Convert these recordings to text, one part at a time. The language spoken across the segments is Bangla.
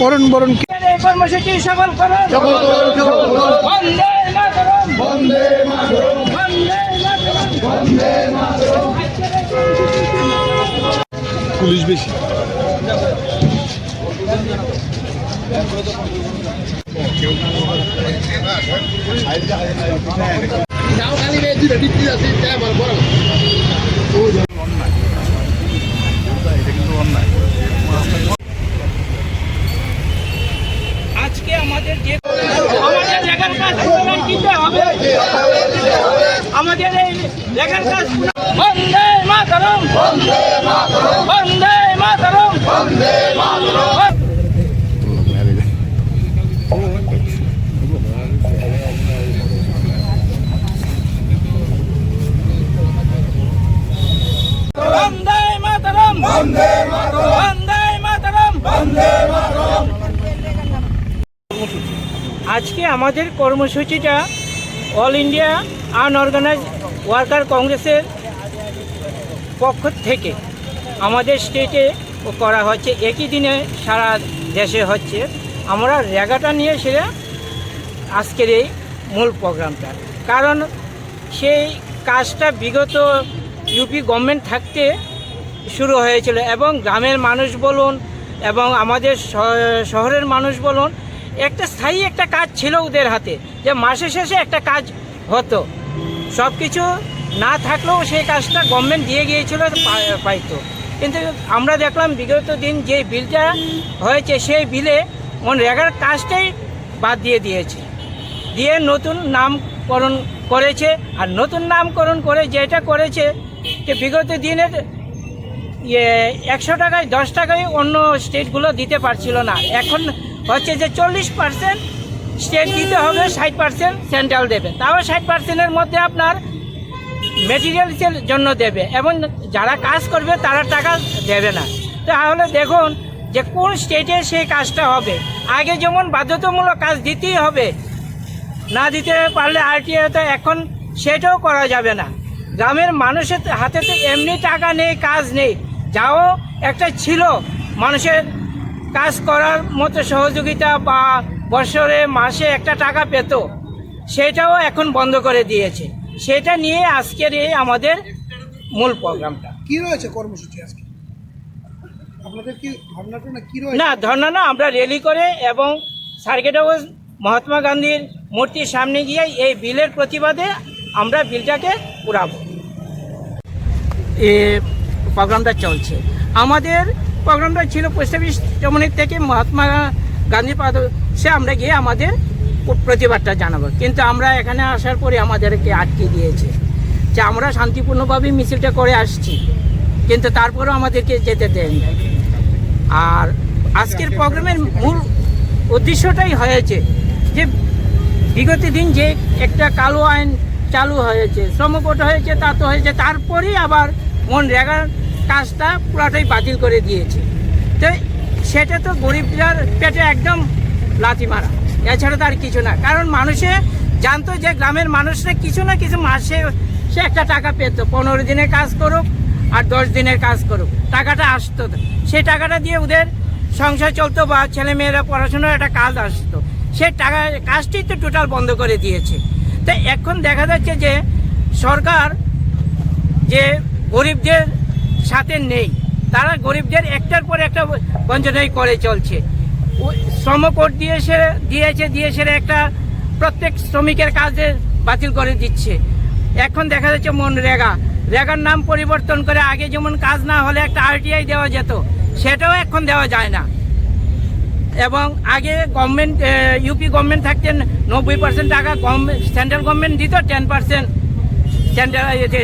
বরণ বরণ কর্মসূচি সফল করুন। বন্দে মাতরম, বন্দে মাতরম, বন্দে মাতরম, বন্দে মাতরম। পুলিশ বেশি আজকে আমাদের যে লেখার কাজ দিতে হবে, আমাদের এই লেখার কাজ বন্দে মাতরম, বন্দে মাতরম, বন্দে মাতরম, বন্দে মাতরম। বন্দে মাতরম, বন্দে মাতরম, বন্দে মাতরম, বন্দে মাতরম। আজকে আমাদের কর্মসূচিটা অল ইন্ডিয়া আনঅর্গানাইজড ওয়ার্কার কংগ্রেসের পক্ষ থেকে আমাদের স্টেটে করা হচ্ছে, একই দিনে সারা দেশে হচ্ছে। আমরা রেগাটা নিয়ে সেটা আজকের এই মূল প্রোগ্রামটা, কারণ সেই কাজটা বিগত ইউপি গভর্নমেন্ট থাকতে শুরু হয়েছিল এবং গ্রামের মানুষ বলুন এবং আমাদের শহরের মানুষ বলুন, একটা স্থায়ী একটা কাজ ছিল ওদের হাতে, যে মাসের শেষে একটা কাজ হতো। সব কিছু না থাকলেও সেই কাজটা গভর্নমেন্ট দিয়ে গিয়েছিল, পাইতো। কিন্তু আমরা দেখলাম বিগত দিন যে বিলটা হয়েছে সেই বিলে মনরেগার কাজটাই বাদ দিয়ে দিয়েছে, দিয়ে নতুন নামকরণ করেছে। আর নতুন নামকরণ করে যেটা করেছে যে বিগত দিনের 100 টাকায় 10 টাকায় অন্য স্টেটগুলো দিতে পারছিল না, এখন হচ্ছে যে 40% স্টেট দিতে হবে, 60% সেন্ট্রাল দেবে। তাও 60%-এর মধ্যে আপনার মেটেরিয়ালসের জন্য দেবে এবং যারা কাজ করবে তারা টাকা দেবে না। তাহলে দেখুন যে কোন স্টেটে সেই কাজটা হবে। আগে যেমন বাধ্যতামূলক কাজ দিতেই হবে, না দিতে পারলে আরটিআই, তো এখন সেটাও করা যাবে না। গ্রামের মানুষের হাতে তো এমনি টাকা নেই, কাজ নেই, যাও একটা ছিল মানুষের কাজ করার মতো সহযোগিতা বা বছরে মাসে একটা টাকা পেত, সেটাও এখন বন্ধ করে দিয়েছে। সেটা নিয়ে আজকের এই আমাদের মূল প্রোগ্রামটা। কি রয়েছে কর্মসূচি আজকে আপনাদের? কি ধর্নাটা না কি রয়েছে? না ধর্না না, আমরা র্যালি করে এবং সার্কিট হাউস মহাত্মা গান্ধীর মূর্তির সামনে গিয়ে এই বিলের প্রতিবাদে আমরা বিলটাকে উড়াবো। এই প্রোগ্রামটা চলছে। আমাদের প্রোগ্রামটা ছিল পোস্ট অফিস চমনির থেকে মহাত্মা গান্ধী পাদ সে আমরা গিয়ে আমাদের প্রতিবাদটা জানাবো, কিন্তু আমরা এখানে আসার পরে আমাদেরকে আটকে দিয়েছে যে আমরা শান্তিপূর্ণভাবে মিছিলটা করে আসছি, কিন্তু তারপরেও আমাদেরকে যেতে দেন। আর আজকের প্রোগ্রামের মূল উদ্দেশ্যটাই হয়েছে যে বিগত দিন যে একটা কালো আইন চালু হয়েছে, শ্রমকোট হয়েছে, তা তো হয়েছে, তারপরেই আবার মনরেগার কাজটা পুরাটাই বাতিল করে দিয়েছে। তো সেটা তো গরিবদের পেটে একদম লাথি মারা, এছাড়া তো আর কিছু না। কারণ মানুষে জানতো যে গ্রামের মানুষরা কিছু না কিছু মাসে সে একটা টাকা পেত, 15 দিনের কাজ করুক আর 10 দিনের কাজ করুক, টাকাটা আসতো। সেই টাকাটা দিয়ে ওদের সংসার চলতো বা ছেলেমেয়েরা পড়াশোনার একটা কাজ আসতো। সেই টাকা কাজটি তো টোটাল বন্ধ করে দিয়েছে। তো এখন দেখা যাচ্ছে যে সরকার যে গরিবদের সাথে নেই, তারা গরিবদের একটার পর একটা বঞ্চনাই করে চলছে। শ্রমকোট দিয়েছে একটা প্রত্যেক শ্রমিকের কাজে বাতিল করে দিচ্ছে। এখন দেখা যাচ্ছে রেগার নাম পরিবর্তন করে আগে যেমন কাজ না হলে একটা আরটিআই দেওয়া যেত, সেটাও এখন দেওয়া যায় না। এবং আগে গভর্নমেন্ট ইউপি গভর্নমেন্ট থাকতেন 90% টাকা সেন্ট্রাল গভর্নমেন্ট দিত, 10%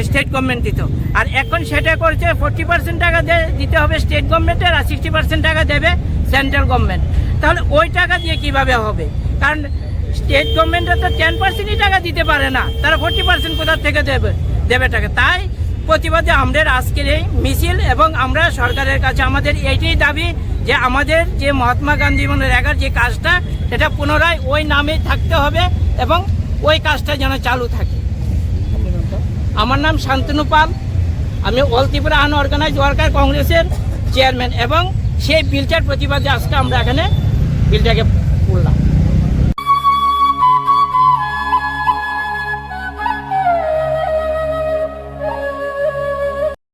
স্টেট গভর্নমেন্ট দিত। আর এখন সেটা করছে 40% টাকা দিতে হবে স্টেট গভর্নমেন্টের, আর 60% টাকা দেবে সেন্ট্রাল গভর্নমেন্ট। তাহলে ওই টাকা দিয়ে কিভাবে হবে? কারণ স্টেট গভর্নমেন্টে তো 10%ই টাকা দিতে পারে না, তারা 40% কোথা থেকে দেবে টাকা। তাই প্রতিবাদে আমাদের আজকের এই মিছিল এবং আমরা সরকারের কাছে আমাদের এইটাই দাবি যে আমাদের যে মহাত্মা গান্ধী মনরেগার যে কাজটা সেটা পুনরায় ওই নামে থাকতে হবে এবং ওই কাজটা যেন চালু থাকে। আমার নাম শান্তনু পাল, আমি অল ত্রিপুরা আনঅর্গানাইজড ওয়ার্কার কংগ্রেসের চেয়ারম্যান এবং সেই বিলটার প্রতিবাদে আজকে আমরা এখানে বিলটাকে করলাম।